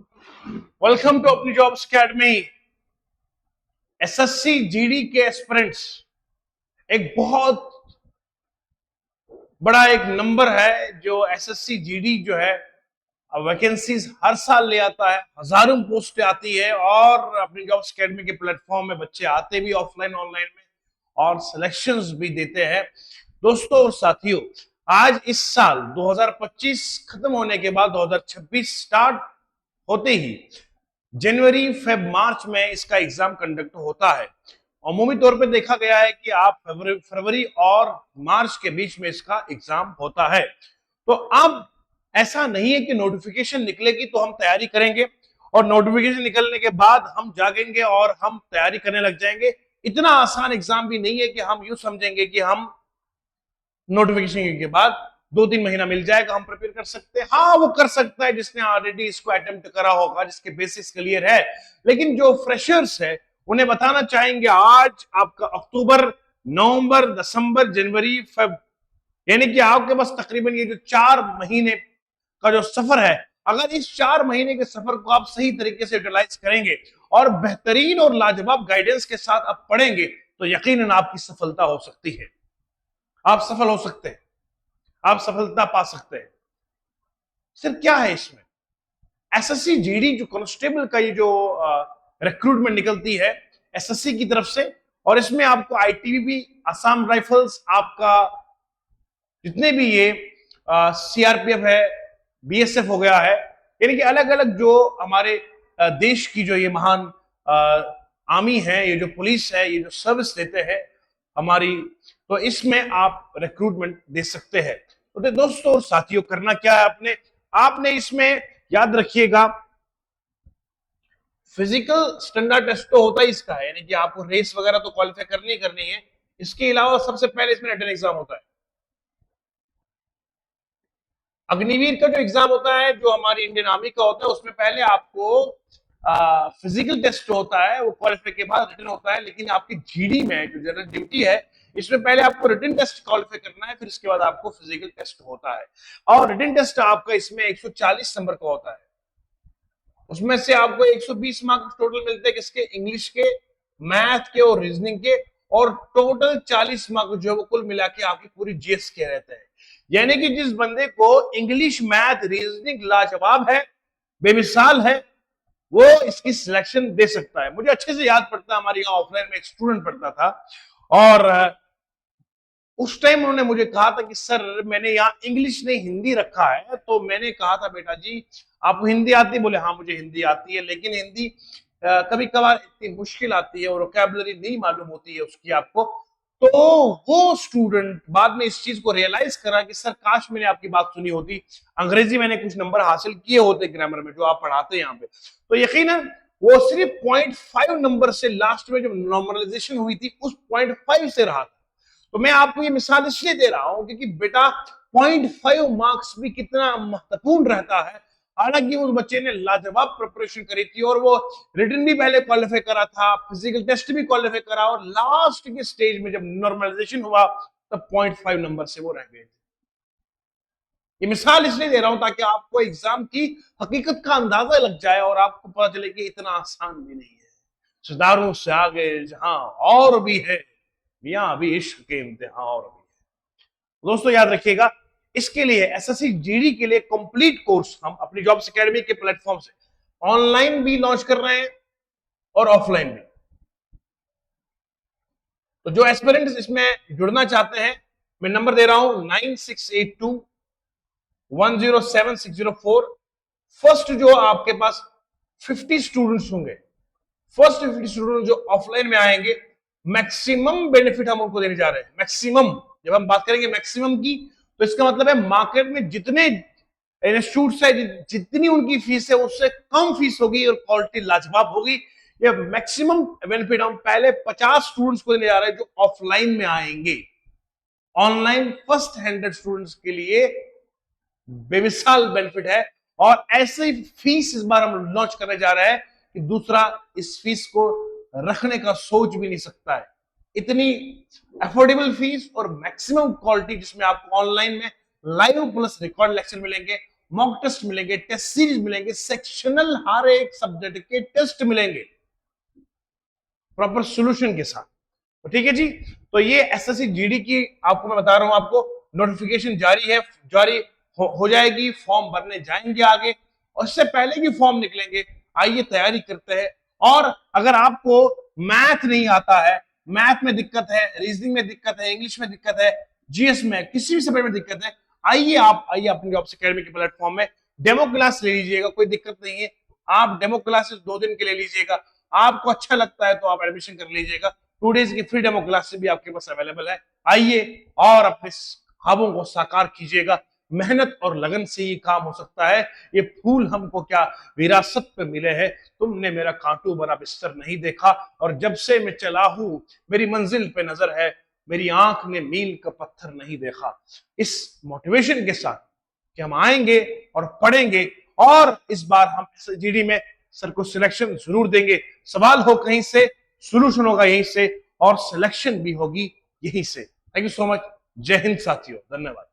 Welcome to अपनी jobs academy. SSC GD के aspirants एक बहुत बड़ा एक नंबर है जो एसएससी जीडी जो है वैकेंसीज हर साल ले आता है। हजारों पोस्ट आती है और अपनी जॉब्स अकेडमी के प्लेटफॉर्म में बच्चे आते भी ऑफलाइन ऑनलाइन में और सिलेक्शंस भी देते हैं। दोस्तों और साथियों, आज इस साल 2025 खत्म होने के बाद 2026 स्टार्ट होते ही जनवरी फेब मार्च में इसका एग्जाम कंडक्ट होता है। अमूमी तौर पे देखा गया है कि आप फरवरी और मार्च के बीच में इसका एग्जाम होता है। तो अब ऐसा नहीं है कि नोटिफिकेशन निकलेगी तो हम तैयारी करेंगे और नोटिफिकेशन निकलने के बाद हम जागेंगे और हम तैयारी करने लग जाएंगे। इतना आसान एग्जाम भी नहीं है कि हम यूं समझेंगे कि हम नोटिफिकेशन के बाद 2-3 महीना मिल जाएगा हम प्रिपेयर कर सकते हैं। हाँ, वो कर सकता है जिसने ऑलरेडी इसको अटेम्प्ट करा होगा, जिसके बेसिस क्लियर है। लेकिन जो फ्रेशर्स है उन्हें बताना चाहेंगे आज आपका अक्टूबर, नवंबर, दिसंबर, जनवरी, फेब, यानी कि आपके पास तकरीबन ये जो 4 महीने का जो सफर है, अगर इस 4 महीने के सफर को आप सही तरीके से यूटिलाइज करेंगे और बेहतरीन और लाजवाब गाइडेंस के साथ आप पढ़ेंगे तो यकीनन आपकी सफलता हो सकती है। आप सफल हो सकते हैं, आप सफलता पा सकते हैं। सिर्फ क्या है इसमें, एसएससी जीडी जो कांस्टेबल का ये जो रिक्रूटमेंट निकलती है एसएससी की तरफ से, और इसमें आपको आईटीबीपी, असम राइफल्स, आपका जितने भी ये सीआरपीएफ है, बीएसएफ हो गया है, यानी कि अलग अलग जो हमारे देश की जो ये महान आर्मी है, ये जो पुलिस है, ये जो सर्विस देते हैं हमारी, तो इसमें आप रिक्रूटमेंट दे सकते हैं। तो दोस्तों और साथियों, करना क्या है आपने इसमें याद रखिएगा, फिजिकल स्टैंडर्ड टेस्ट तो होता ही इसका है, यानी कि आपको रेस वगैरह तो क्वालिफाई करनी है। इसके अलावा सबसे पहले इसमें रिटन एग्जाम होता है। अग्निवीर का जो एग्जाम होता है, जो हमारी इंडियन आर्मी का होता है, उसमें पहले आपको फिजिकल टेस्ट होता है, वो क्वालिफाई के बाद रिटन होता है। लेकिन आपकी जीडी में जो जनरल ड्यूटी है, इसमें पहले आपको रिटन टेस्ट क्वालिफाई करना है, फिर इसके बाद आपको फिजिकल टेस्ट होता है। और रिटन टेस्ट आपका इसमें 140 नंबर का होता है। उसमें से आपको 120 मार्क्स टोटल मिलते हैं, किसके? इंग्लिश के, मैथ के और रीजनिंग के, और टोटल 40 मार्क्स जो है वो कुल मिला के आपकी पूरी जीएस के रहते हैं। यानी कि जिस बंदे को इंग्लिश, मैथ, रीजनिंग लाजवाब है, बेमिसाल है, वो इसकी सिलेक्शन दे सकता है। मुझे अच्छे से याद पड़ता है, हमारे यहाँ ऑफलाइन में एक स्टूडेंट पढ़ता था और उस टाइम उन्होंने मुझे कहा था कि सर मैंने यहाँ इंग्लिश नहीं हिंदी रखा है। तो मैंने कहा था बेटा जी आपको हिंदी आती है? बोले हाँ मुझे हिंदी आती है, लेकिन हिंदी कभी कभार इतनी मुश्किल आती है और वोकैबुलरी नहीं मालूम होती है उसकी आपको। तो वो स्टूडेंट बाद में इस चीज को रियलाइज करा कि सर काश मैंने आपकी बात सुनी होती, अंग्रेजी मैंने कुछ नंबर हासिल किए होते ग्रामर में जो आप पढ़ाते हैं यहाँ पे। तो यकीनन वो सिर्फ 0.5 नंबर से लास्ट में जब नॉर्मलाइजेशन हुई थी उस 0.5 से रहा था। तो मैं आपको ये मिसाल इसलिए दे रहा हूं क्योंकि बेटा 0.5 मार्क्स भी कितना महत्वपूर्ण रहता है। हालांकि उस बच्चे ने लाजवाब प्रिपरेशन करी थी और वो रिटन भी पहले क्वालिफाई करा था, फिजिकल टेस्ट भी क्वालिफाई करा, और लास्ट के स्टेज में जब नॉर्मलाइजेशन हुआ तब 0.5 नंबर से वो रह गए थे। ये मिसाल इसलिए दे रहा हूं ताकि आपको एग्जाम की हकीकत का अंदाजा लग जाए और आपको पता चले कि इतना आसान भी नहीं है। सितारों से आगे जहां और भी है, मियां अभी इश्क के इम्तिहान और भी है। दोस्तों याद रखिएगा, इसके लिए एसएससी जीडी के लिए कंप्लीट कोर्स हम अपनी जॉब्स एकेडमी के प्लेटफॉर्म से ऑनलाइन भी लॉन्च कर रहे हैं और ऑफलाइन भी। तो जो एस्पिरेंट्स इसमें जुड़ना चाहते हैं, मैं नंबर दे रहा हूं 9682107604। फर्स्ट जो आपके पास 50 स्टूडेंट्स होंगे, फर्स्ट 50 स्टूडेंट जो ऑफलाइन में आएंगे, मैक्सिमम बेनिफिट हम उनको देने जा रहे हैं। मैक्सिमम, जब हम बात करेंगे मैक्सिमम की, तो इसका मतलब है मार्केट में जितने इंस्टीट्यूट्स है, जितनी उनकी फीस है उससे कम फीस होगी और क्वालिटी लाजवाब होगी। ये मैक्सिमम बेनिफिट हम पहले 50 स्टूडेंट्स को देने जा रहे हैं जो ऑफलाइन में आएंगे। ऑनलाइन फर्स्ट 100 स्टूडेंट्स के लिए बेमिसाल बेनिफिट है, और ऐसे फीस इस बार हम लॉन्च करने जा रहे हैं कि दूसरा इस फीस को रखने का सोच भी नहीं सकता है। इतनी अफोर्डेबल फीस और मैक्सिमम क्वालिटी, जिसमें आपको ऑनलाइन में लाइव प्लस रिकॉर्ड लेक्चर मिलेंगे मॉक टेस्ट मिलेंगे, टेस्ट सीरीज मिलेंगे, सेक्शनल हर एक सब्जेक्ट के टेस्ट मिलेंगे प्रॉपर सॉल्यूशन के साथ। तो ठीक है जी, तो ये एसएससी जीडी की आपको मैं बता रहा हूं, आपको नोटिफिकेशन जारी है, जारी हो जाएगी, फॉर्म भरने जाएंगे आगे, और इससे पहले भी फॉर्म निकलेंगे। आइए तैयारी करते हैं। और अगर आपको मैथ नहीं आता है, मैथ में दिक्कत है, रीजनिंग में दिक्कत है, इंग्लिश में दिक्कत है, जीएस में, किसी भी सब्जेक्ट में दिक्कत है, आइए अपनी जॉब्स अकेडमी के प्लेटफॉर्म में डेमो क्लास ले लीजिएगा, कोई दिक्कत नहीं है। आप डेमो क्लासेस 2 दिन के ले लीजिएगा, आपको अच्छा लगता है तो आप एडमिशन कर लीजिएगा। 2 डेज की फ्री डेमो क्लास भी आपके पास अवेलेबल है। आइए और अपने ख्वाबों को साकार कीजिएगा। मेहनत और लगन से ही काम हो सकता है। ये फूल हमको क्या विरासत पे मिले हैं, तुमने मेरा कांटू बना बिस्तर नहीं देखा, और जब से मैं चला हूं मेरी मंजिल पे नजर है, मेरी आंख ने मील का पत्थर नहीं देखा। इस मोटिवेशन के साथ कि हम आएंगे और पढ़ेंगे, और इस बार हम जीडी में सर को सिलेक्शन जरूर देंगे। सवाल हो कहीं से, सोल्यूशन होगा यहीं से, और सिलेक्शन भी होगी यहीं से। Thank you so much. जय हिंद साथियों, धन्यवाद।